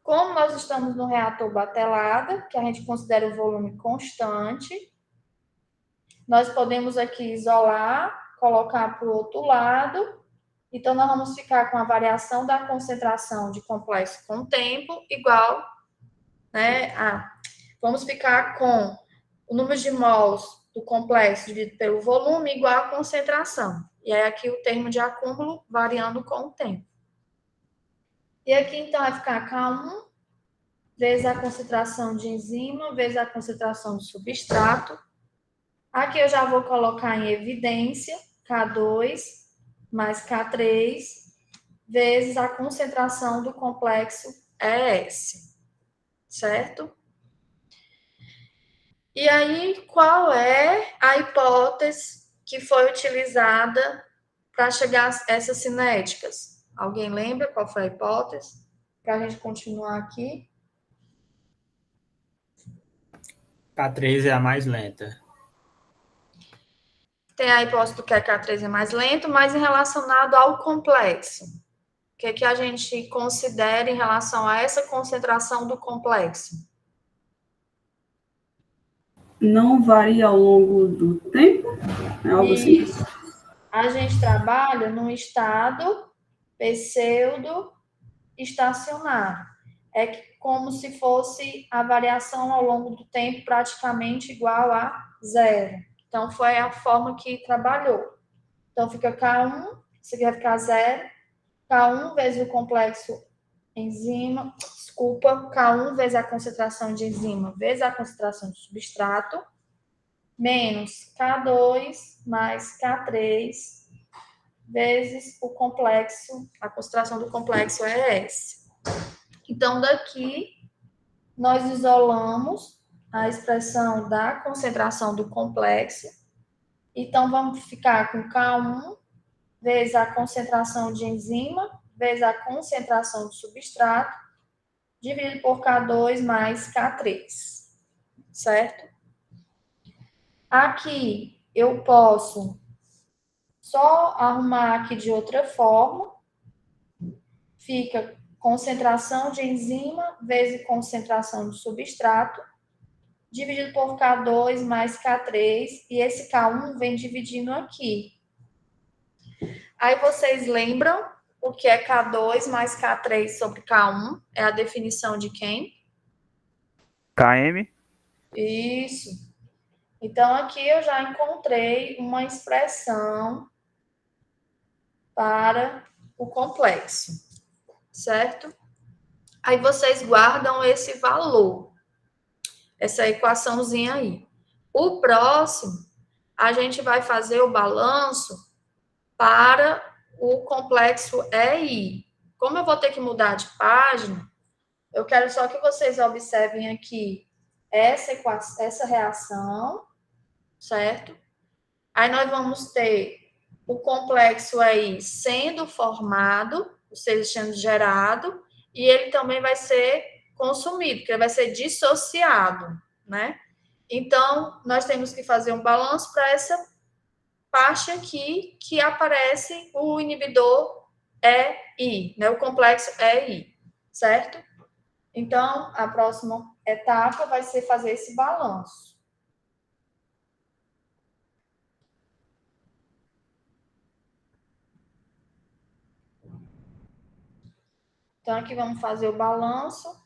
Speaker 1: Como nós estamos no reator batelada, que a gente considera o volume constante, nós podemos aqui isolar, colocar para o outro lado. Então, nós vamos ficar com a variação da concentração de complexo com o tempo igual, né? Vamos ficar com o número de mols do complexo dividido pelo volume igual à concentração. E aí, aqui o termo de acúmulo variando com o tempo. E aqui, então, vai ficar K1 vezes a concentração de enzima vezes a concentração de substrato. Aqui eu já vou colocar em evidência K2 mais K3 vezes a concentração do complexo ES, certo? E aí, qual é a hipótese que foi utilizada para chegar a essas cinéticas? Alguém lembra qual foi a hipótese? Para a gente continuar aqui.
Speaker 5: K3 é a mais lenta.
Speaker 1: Tem a hipótese do que a K3 é mais lento, mas relacionado ao complexo. O que a gente considera em relação a essa concentração do complexo?
Speaker 2: Não varia ao longo do tempo? É algo assim?
Speaker 1: Isso. A gente trabalha num estado pseudo-estacionário. É como se fosse a variação ao longo do tempo praticamente igual a zero. Então, foi a forma que trabalhou. Então, fica K1, isso aqui vai ficar zero. K1 vezes o complexo enzima, desculpa, K1 vezes a concentração de enzima vezes a concentração de substrato, menos K2 mais K3 vezes o complexo, a concentração do complexo é S. Então, daqui, nós isolamos a expressão da concentração do complexo. Então, vamos ficar com K1 vezes a concentração de enzima vezes a concentração de substrato, dividido por K2 mais K3, certo? Aqui, eu posso só arrumar aqui de outra forma. Fica concentração de enzima vezes concentração de substrato, dividido por K2 mais K3, e esse K1 vem dividindo aqui. Aí vocês lembram o que é K2 mais K3 sobre K1? É a definição de quem?
Speaker 6: KM?
Speaker 1: Isso. Então, aqui eu já encontrei uma expressão para o complexo, certo? Aí vocês guardam esse valor, essa equaçãozinha aí. O próximo, a gente vai fazer o balanço para o complexo EI. Como eu vou ter que mudar de página, eu quero só que vocês observem aqui essa reação, certo? Aí nós vamos ter o complexo EI sendo formado, ou seja, sendo gerado, e ele também vai ser consumido, porque ele vai ser dissociado, né? Então, nós temos que fazer um balanço para essa parte aqui que aparece o inibidor EI, né? O complexo EI, certo? Então, a próxima etapa vai ser fazer esse balanço. Então, aqui vamos fazer o balanço.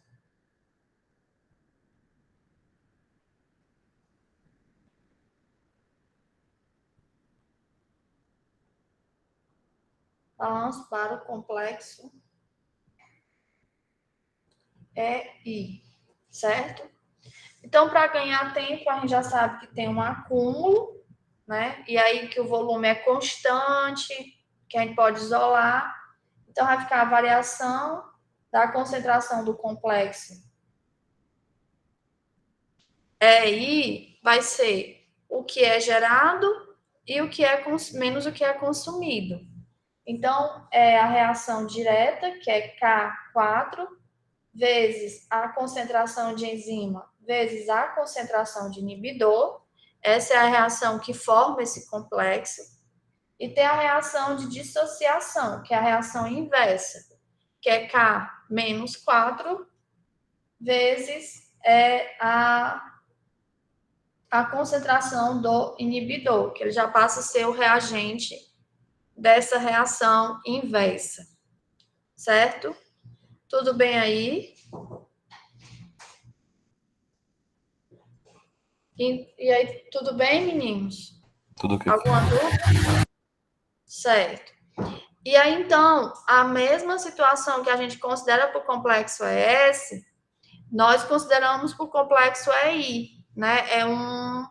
Speaker 1: Balanço para o complexo EI, certo? Então, para ganhar tempo, a gente já sabe que tem um acúmulo, né? E aí que o volume é constante, que a gente pode isolar. Então, vai ficar a variação da concentração do complexo EI vai ser o que é gerado e o que é menos o que é consumido. Então, é a reação direta, que é K4, vezes a concentração de enzima, vezes a concentração de inibidor. Essa é a reação que forma esse complexo. E tem a reação de dissociação, que é a reação inversa, que é K menos 4 vezes a concentração do inibidor, que ele já passa a ser o reagente dessa reação inversa, certo? Tudo bem aí? E aí, tudo bem, meninos?
Speaker 4: Tudo ok.
Speaker 1: Alguma dúvida? Certo. E aí, então, a mesma situação que a gente considera para o complexo ES, nós consideramos para o complexo EI, né? É um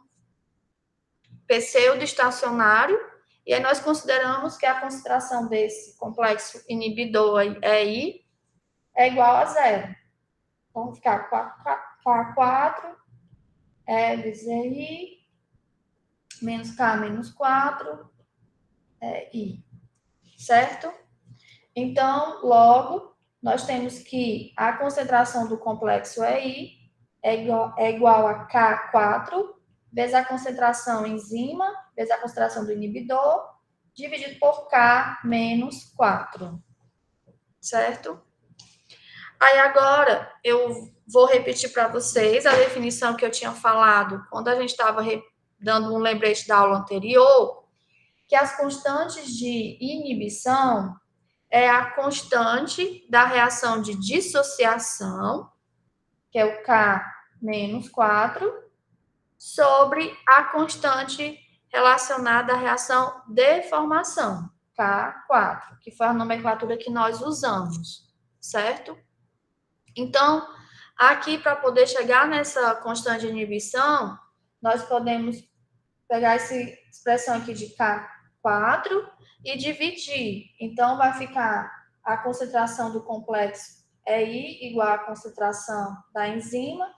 Speaker 1: pseudo-estacionário, e aí nós consideramos que a concentração desse complexo inibidor EI é igual a zero. Então, ficar K4 vezes EI menos K menos 4 I, certo? Então, logo, nós temos que a concentração do complexo EI é igual a K4 vezes a concentração enzima vezes a concentração do inibidor, dividido por K menos 4, certo? Aí agora eu vou repetir para vocês a definição que eu tinha falado quando a gente estava dando um lembrete da aula anterior, que as constantes de inibição é a constante da reação de dissociação, que é o K menos 4, sobre a constante relacionada à reação de formação, K4, que foi a nomenclatura que nós usamos, certo? Então, aqui, para poder chegar nessa constante de inibição, nós podemos pegar essa expressão aqui de K4 e dividir. Então, vai ficar a concentração do complexo I igual à concentração da enzima,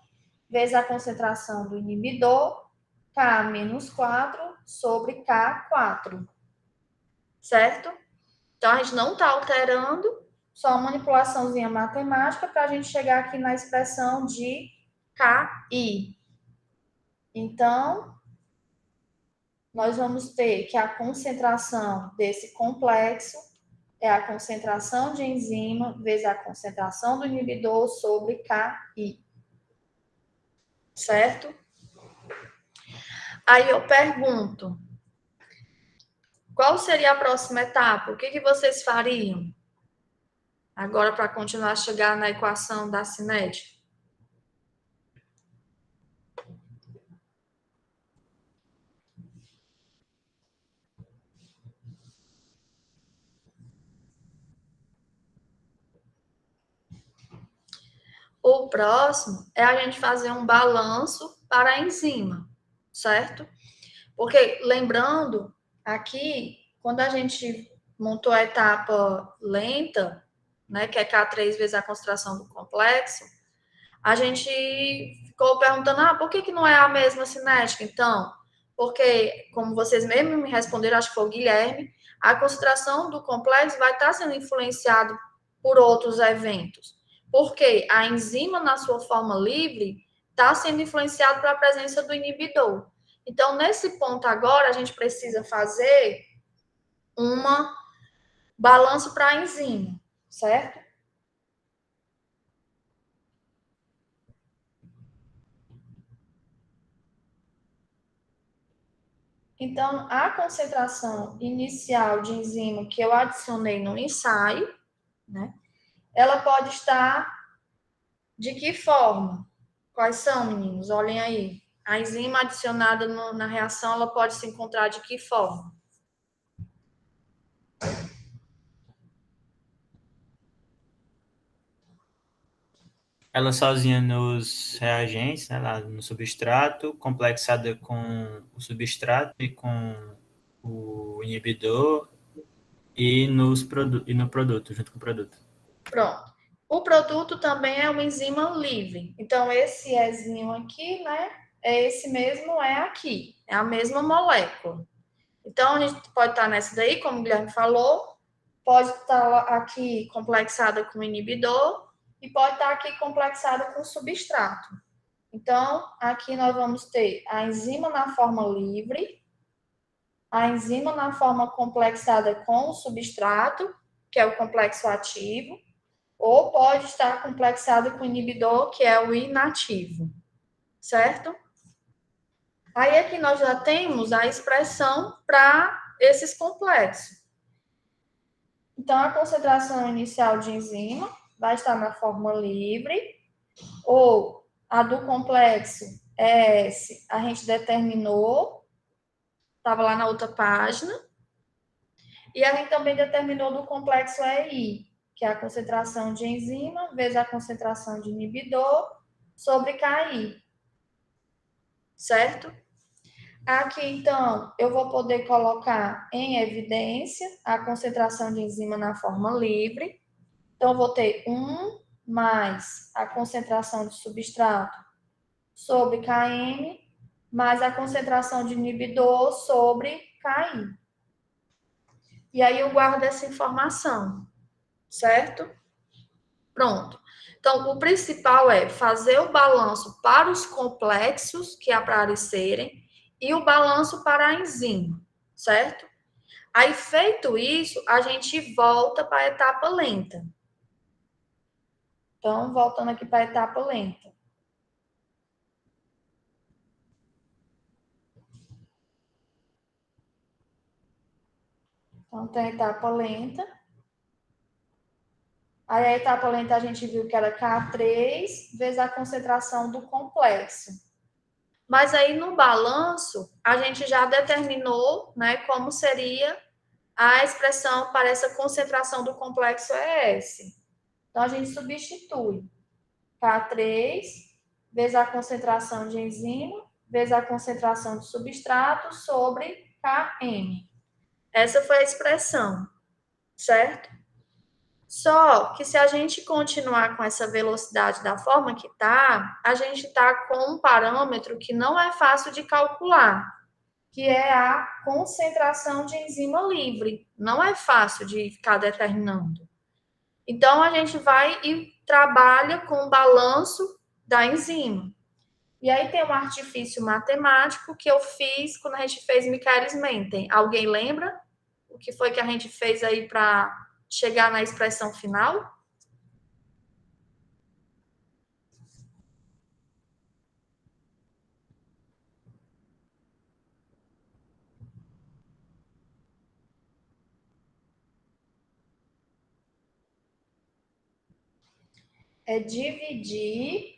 Speaker 1: vezes a concentração do inibidor, K menos 4 sobre K4. Certo? Então, a gente não está alterando, só uma manipulaçãozinha matemática para a gente chegar aqui na expressão de KI. Então, nós vamos ter que a concentração desse complexo é a concentração de enzima vezes a concentração do inibidor sobre KI. Certo? Aí eu pergunto, qual seria a próxima etapa? O que vocês fariam? Agora, para continuar a chegar na equação da cinética. O próximo é a gente fazer um balanço para a enzima, certo? Porque, lembrando, aqui, quando a gente montou a etapa lenta, né, que é K3 vezes a concentração do complexo, a gente ficou perguntando, por que não é a mesma cinética? Então, porque, como vocês mesmos me responderam, acho que foi o Guilherme, a concentração do complexo vai estar sendo influenciado por outros eventos. Porque a enzima, na sua forma livre, está sendo influenciada pela presença do inibidor. Então, nesse ponto agora, a gente precisa fazer uma balanço para a enzima, certo? Então, a concentração inicial de enzima que eu adicionei no ensaio, né? Ela pode estar de que forma? Quais são, meninos? Olhem aí. A enzima adicionada na reação, ela pode se encontrar de que forma?
Speaker 5: Ela sozinha nos reagentes, né, lá no substrato, complexada com o substrato e com o inibidor e no produto, junto com o produto.
Speaker 1: Pronto. O produto também é uma enzima livre. Então, esse Ezinho aqui, né? É esse mesmo é aqui. É a mesma molécula. Então, a gente pode estar nessa daí, como o Guilherme falou, pode estar aqui complexada com inibidor e pode estar aqui complexada com substrato. Então, aqui nós vamos ter a enzima na forma livre, a enzima na forma complexada com o substrato, que é o complexo ativo, ou pode estar complexado com o inibidor, que é o inativo, certo? Aí aqui nós já temos a expressão para esses complexos. Então, a concentração inicial de enzima vai estar na forma livre, ou a do complexo ES, a gente determinou, estava lá na outra página, e a gente também determinou do complexo EI, que é a concentração de enzima vezes a concentração de inibidor sobre KI. Certo? Aqui, então, eu vou poder colocar em evidência a concentração de enzima na forma livre. Então, eu vou ter 1 mais a concentração de substrato sobre Km, mais a concentração de inibidor sobre KI. E aí eu guardo essa informação, certo? Pronto. Então, o principal é fazer o balanço para os complexos que aparecerem e o balanço para a enzima, certo? Aí, feito isso, a gente volta para a etapa lenta. Então, voltando aqui para a etapa lenta. Então, tem a etapa lenta. Aí, a etapa lenta a gente viu que era K3 vezes a concentração do complexo. Mas aí, no balanço, a gente já determinou, né, como seria a expressão para essa concentração do complexo é S. Então, a gente substitui K3 vezes a concentração de enzima, vezes a concentração de substrato sobre Km. Essa foi a expressão, certo? Só que se a gente continuar com essa velocidade da forma que está, a gente está com um parâmetro que não é fácil de calcular, que é a concentração de enzima livre. Não é fácil de ficar determinando. Então, a gente vai e trabalha com o balanço da enzima. E aí tem um artifício matemático que eu fiz quando a gente fez Michaelis-Menten. Alguém lembra o que foi que a gente fez aí para chegar na expressão final? É dividir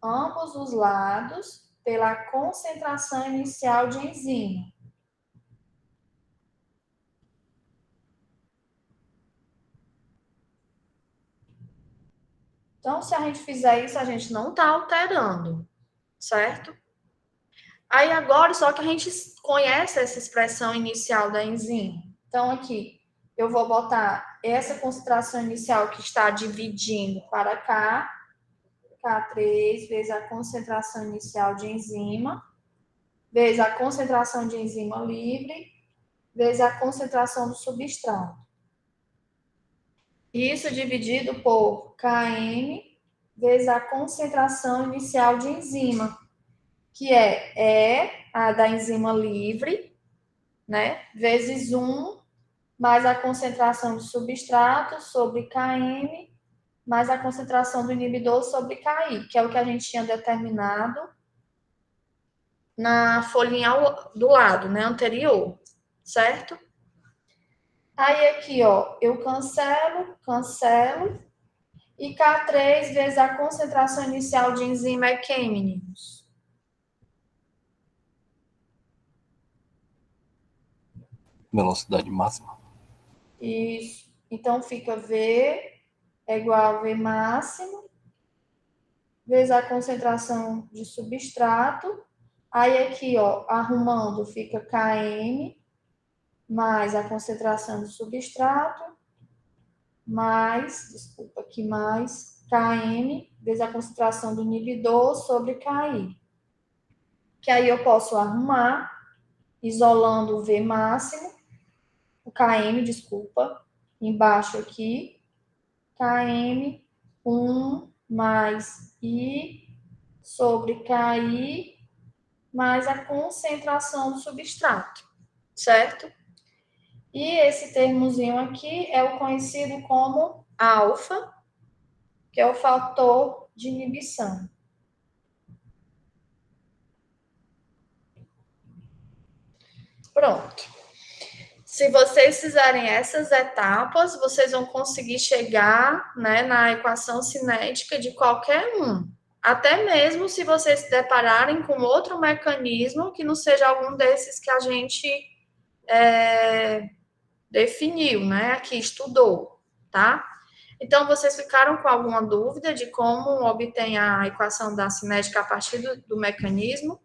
Speaker 1: ambos os lados pela concentração inicial de enzima. Então, se a gente fizer isso, a gente não está alterando, certo? Aí agora, só que a gente conhece essa expressão inicial da enzima. Então, aqui, eu vou botar essa concentração inicial que está dividindo para cá, K3 vezes a concentração inicial de enzima, vezes a concentração de enzima livre, vezes a concentração do substrato. Isso dividido por Km vezes a concentração inicial de enzima, que é a da enzima livre, né? Vezes 1 mais a concentração do substrato sobre Km mais a concentração do inibidor sobre Ki, que é o que a gente tinha determinado na folhinha do lado, né, anterior, certo? Aí aqui, ó, eu cancelo, e K3 vezes a concentração inicial de enzima é quem, meninos?
Speaker 4: Velocidade máxima.
Speaker 1: Isso. Então, fica V é igual a V máximo, vezes a concentração de substrato. Aí aqui, ó, arrumando, fica Km mais a concentração de substrato, mais Km vezes a concentração do inibidor sobre Ki. Que aí eu posso arrumar, isolando o V máximo, o Km, embaixo aqui, Km, 1 mais I sobre Ki, mais a concentração do substrato, certo? E esse termozinho aqui é o conhecido como alfa, que é o fator de inibição. Pronto. Se vocês fizerem essas etapas, vocês vão conseguir chegar, né, na equação cinética de qualquer um. Até mesmo se vocês se depararem com outro mecanismo que não seja algum desses que a gente definiu, né, aqui estudou, tá? Então, vocês ficaram com alguma dúvida de como obtém a equação da cinética a partir do mecanismo?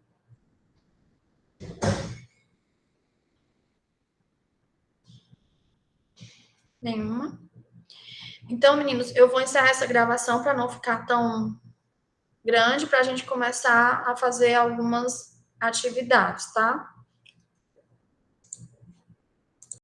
Speaker 1: Nenhuma? Então, meninos, eu vou encerrar essa gravação para não ficar tão grande, para a gente começar a fazer algumas atividades, tá?